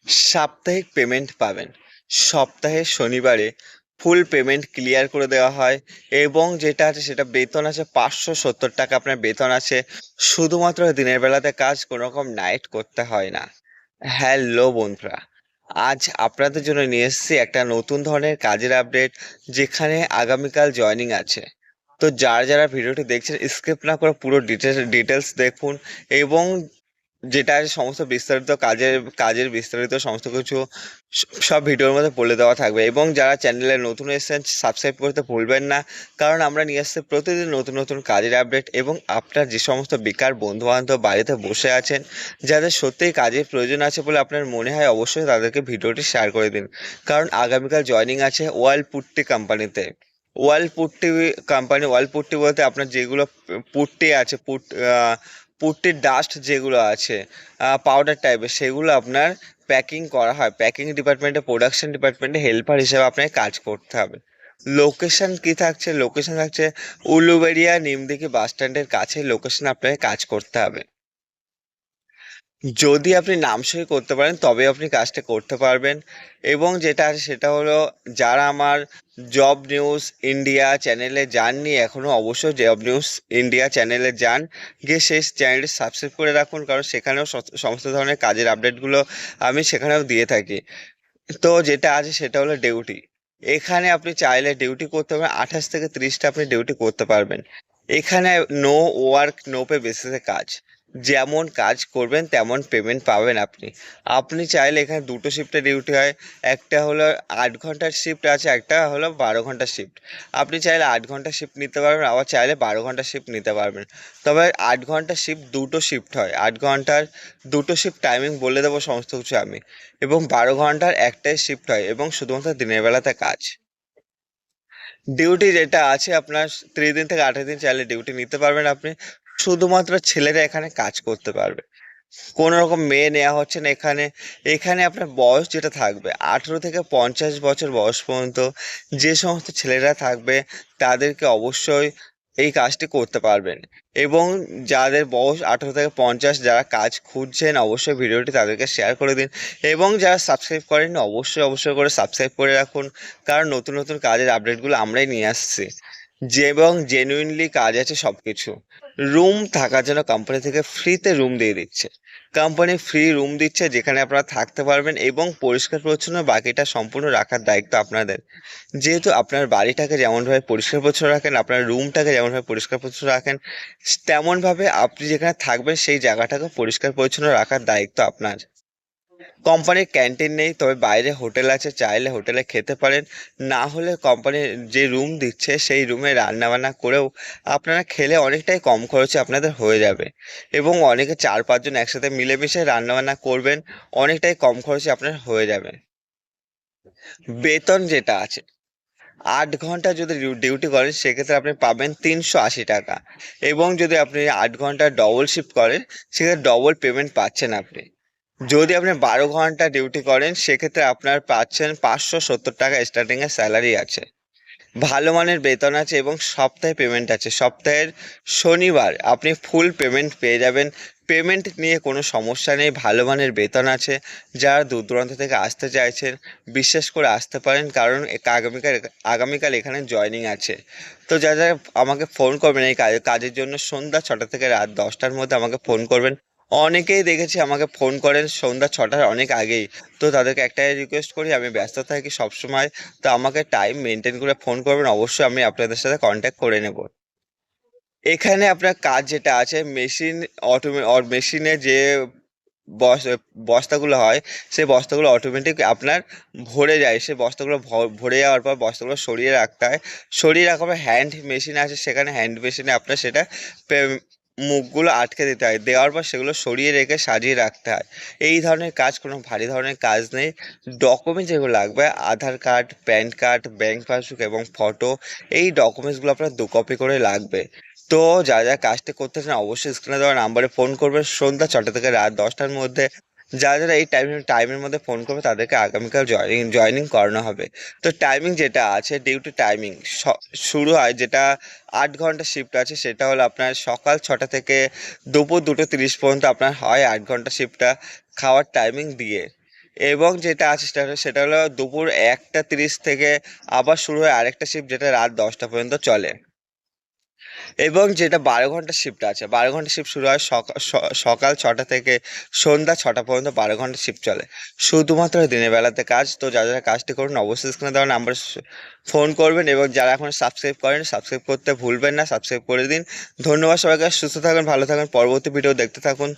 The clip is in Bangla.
সাপ্তাহিক পেমেন্ট পাবেন। সপ্তাহের শনিবারে ফুল পেমেন্ট ক্লিয়ার করে দেওয়া হয় এবং যেটা আছে সেটা বেতন আছে 570 টাকা আপনার বেতন আছে। শুধুমাত্র দিনের বেলাতে কাজ, কোনো রকম নাইট করতে হয় না। হ্যালো বন্ধুরা, আজ আপনাদের জন্য নিয়ে এসেছি একটা নতুন ধরনের কাজের আপডেট, যেখানে আগামীকাল জয়েনিং আছে। তো যারা যারা ভিডিওটি দেখছেন স্কিপ না করে পুরো ডিটেলস দেখুন এবং যেটা আছে সমস্ত বিস্তারিত কাজের কাজের বিস্তারিত সমস্ত কিছু সব ভিডিওর মধ্যে বলে দেওয়া থাকবে। এবং যারা চ্যানেলে নতুন এসেছেন সাবস্ক্রাইব করতে ভুলবেন না, কারণ আমরা নিয়ে আসছি প্রতিদিন নতুন নতুন কাজের আপডেট। এবং আপনার যে সমস্ত বেকার বন্ধুবান্ধব বাড়িতে বসে আছেন, যাদের সত্যিই কাজের প্রয়োজন আছে বলে আপনার মনে হয়, অবশ্যই তাদেরকে ভিডিওটি শেয়ার করে দিন। কারণ আগামীকাল জয়েনিং আছে ওয়াল পুট্টি কোম্পানিতে। ওয়াল পুট্টি কোম্পানি, ওয়াল পুট্টি বলতে আপনার যেগুলো পুট্টি আছে, পুট্টির ডাস্ট যেগুলো আছে পাউডার টাইপের, সেগুলো আপনার প্যাকিং করা হয়। প্যাকিং ডিপার্টমেন্টে, প্রোডাকশন ডিপার্টমেন্টে হেল্পার হিসেবে আপনাকে কাজ করতে হবে। লোকেশন কি থাকছে? লোকেশন থাকছে উলুবেড়িয়া নিমদিঘি বাস স্ট্যান্ডের কাছে। লোকেশন আপনাকে কাজ করতে হবে। যদি আপনি নাম সই করতে পারেন তবে আপনি কাজটা করতে পারবেন। এবং যেটা আছে সেটা হলো, যারা আমার জব নিউজ ইন্ডিয়া চ্যানেলে যাননি এখনও, অবশ্যই জব নিউজ ইন্ডিয়া চ্যানেলে যান, গিয়ে সেই চ্যানেলটি সাবস্ক্রাইব করে রাখুন, কারণ সেখানেও সমস্ত ধরনের কাজের আপডেটগুলো আমি সেখানেও দিয়ে থাকি। তো যেটা আছে সেটা হলো ডিউটি। এখানে আপনি চাইলে ডিউটি করতে পারবেন, 28 থেকে 30টা আপনি ডিউটি করতে পারবেন। এখানে নো ওয়ার্ক নো পে বেসিসে কাজ। যেমন কাজ করবেন তেমন পেমেন্ট পাবেন আপনি। আপনি চাইলে এখানে দুটো শিফটে ডিউটি হয়। একটা হলো 8 ঘন্টার শিফট আছে, একটা হলো 12 ঘন্টার শিফট। আপনি চাইলে 8 ঘন্টা শিফট নিতে পারবেন, আবার চাইলে 12 ঘন্টা শিফট নিতে পারবেন। তবে 8 ঘন্টা শিফট দুটো শিফট হয়, 8 ঘন্টার দুটো শিফট টাইমিং বলে দেবো সমস্ত কিছু আমি। এবং 12 ঘন্টার একটাই শিফট হয় এবং শুধুমাত্র দিনের বেলাতে কাজ। ডিউটি যেটা আছে আপনার 30 দিন থেকে 28 দিন চাইলে ডিউটি নিতে পারবেন আপনি। শুধুমাত্র ছেলেরা এখানে কাজ করতে পারবে, কোনো রকম মেয়ে নেওয়া হচ্ছে না এখানে। এখানে আপনার বয়স যেটা থাকবে 18 থেকে 50 বছর বয়স পর্যন্ত যে সমস্ত ছেলেরা থাকবে তাদেরকে অবশ্যই এই কাজটি করতে পারবেন। এবং যাদের বয়স 18 থেকে 50, যারা কাজ খুঁজছেন, অবশ্যই ভিডিওটি তাদেরকে শেয়ার করে দিন। এবং যারা সাবস্ক্রাইব করেন অবশ্যই অবশ্যই করে সাবস্ক্রাইব করে রাখুন, কারণ নতুন নতুন কাজের আপডেটগুলো আমরাই নিয়ে আসছি। যে এবং জেনুইনলি কাজ আছে সব কিছু। রুম থাকার জন্য কোম্পানি থেকে ফ্রিতে রুম দিয়ে দিচ্ছে। কোম্পানি ফ্রি রুম দিচ্ছে যেখানে আপনারা থাকতে পারবেন এবং পরিষ্কার পরিচ্ছন্ন বাকিটা সম্পূর্ণ রাখার দায়িত্ব আপনাদের। যেহেতু আপনার বাড়িটাকে যেমনভাবে পরিষ্কার পরিচ্ছন্ন রাখেন, আপনার রুমটাকে যেমনভাবে পরিষ্কার পরিচ্ছন্ন রাখেন, তেমনভাবে আপনি যেখানে থাকবেন সেই জায়গাটাকে পরিষ্কার পরিচ্ছন্ন রাখার দায়িত্ব আপনার। কোম্পানির ক্যান্টিন নেই, তবে বাইরে হোটেল আছে, চাইলে হোটেলে খেতে পারেন। না হলে কোম্পানি যে রুম দিচ্ছে সেই রুমে রান্নাবান্না করেও আপনারা খেলে অনেকটাই কম খরচে আপনাদের হয়ে যাবে। এবং অনেকে 4-5 জন একসাথে মিলেমিশে রান্নাবান্না করবেন, অনেকটাই কম খরচে আপনার হয়ে যাবে। বেতন যেটা আছে, 8 ঘন্টা যদি ডিউটি করেন সেক্ষেত্রে আপনি পাবেন 380 টাকা। এবং যদি আপনি 8 ঘন্টা ডবল শিফট করেন সেক্ষেত্রে ডবল পেমেন্ট পাচ্ছেন আপনি। যদি আপনি 12 ঘন্টা ডিউটি করেন সেক্ষেত্রে আপনার পাচ্ছেন 570 টাকা স্টার্টিংয়ের স্যালারি আছে। ভালো মানের বেতন আছে এবং সপ্তাহে পেমেন্ট আছে। সপ্তাহের শনিবার আপনি ফুল পেমেন্ট পেয়ে যাবেন। পেমেন্ট নিয়ে কোনো সমস্যা নেই, ভালো মানের বেতন আছে। যারা দূর দূরান্ত থেকে আসতে চাইছেন বিশ্বাস করে আসতে পারেন, কারণ আগামীকাল আগামীকাল এখানে জয়েনিং আছে। তো যারা যারা আমাকে ফোন করবেন এই কাজের জন্য, সন্ধ্যা 6টা থেকে রাত 10টার মধ্যে আমাকে ফোন করবেন। অনেকেই দেখেছি আমাকে ফোন করেন সন্ধ্যা 6টার অনেক আগেই। তো তাদেরকে একটাই রিকোয়েস্ট করি, আমি ব্যস্ত থাকি সবসময়, তো আমাকে টাইম মেনটেন করে ফোন করবেন, অবশ্যই আমি আপনাদের সাথে কন্ট্যাক্ট করে নেব। এখানে আপনার কাজ যেটা আছে মেশিন, মেশিনে যে বস বস্তাগুলো হয় সেই বস্তাগুলো অটোমেটিক আপনার ভরে যায়। সেই বস্তাগুলো ভরে যাওয়ার পর বস্তাগুলো সরিয়ে রাখতে হয়। সরিয়ে রাখার পর হ্যান্ড মেশিন আছে, সেখানে হ্যান্ড মেশিনে আপনার সেটা মুখগুলো আটকে দিতে হয়। দেওয়ার পর সেগুলো সরিয়ে রেখে সাজিয়ে রাখতে হয়। এই ধরনের কাজ, কোনো ভারী ধরনের কাজ নেই। ডকুমেন্ট যেগুলো লাগবে, Aadhaar card, PAN card, bank passbook এবং ফটো, এই ডকুমেন্টসগুলো আপনার 2 কপি করে লাগবে। তো যা যা কাজটি করতে চান অবশ্যই স্ক্রিনে দেওয়া নাম্বারে ফোন করবেন সন্ধ্যা 6টা থেকে রাত 10টার মধ্যে। যারা যারা এই টাইমের মধ্যে ফোন করবে তাদেরকে আগামীকাল জয়েনিং করানো হবে। তো টাইমিং যেটা আছে, ডিউটি টাইমিং শুরু হয় যেটা 8 ঘন্টা শিফট আছে, সেটা হলো আপনার সকাল 6টা থেকে দুপুর 2:30 পর্যন্ত আপনার হয় 8 ঘন্টা শিফটটা, খাওয়ার টাইমিং দিয়ে। এবং যেটা আছে সেটা হলো দুপুর 1টা 30 থেকে আবার শুরু হয় আরেকটা শিফট, যেটা রাত 10টা পর্যন্ত চলে। এবং যেটা 12 ঘন্টা শিফট আছে, 12 ঘন্টা শিফট শুরু হয় সকাল 6টা থেকে সন্ধ্যা 6টা পর্যন্ত 12 ঘন্টা শিফট চলে, শুধুমাত্র দিনের বেলাতে কাজ। তো যারা যারা কাজটি করুন অবশ্যই স্ক্রিনে দেওয়া নাম্বার ফোন করবেন, এবং যারা এখন সাবস্ক্রাইব করেন সাবস্ক্রাইব করতে ভুলবেন না, সাবস্ক্রাইব করে দিন। ধন্যবাদ সবাইকে, সুস্থ থাকুন, ভালো থাকুন, পরবর্তী ভিডিও দেখতে থাকুন।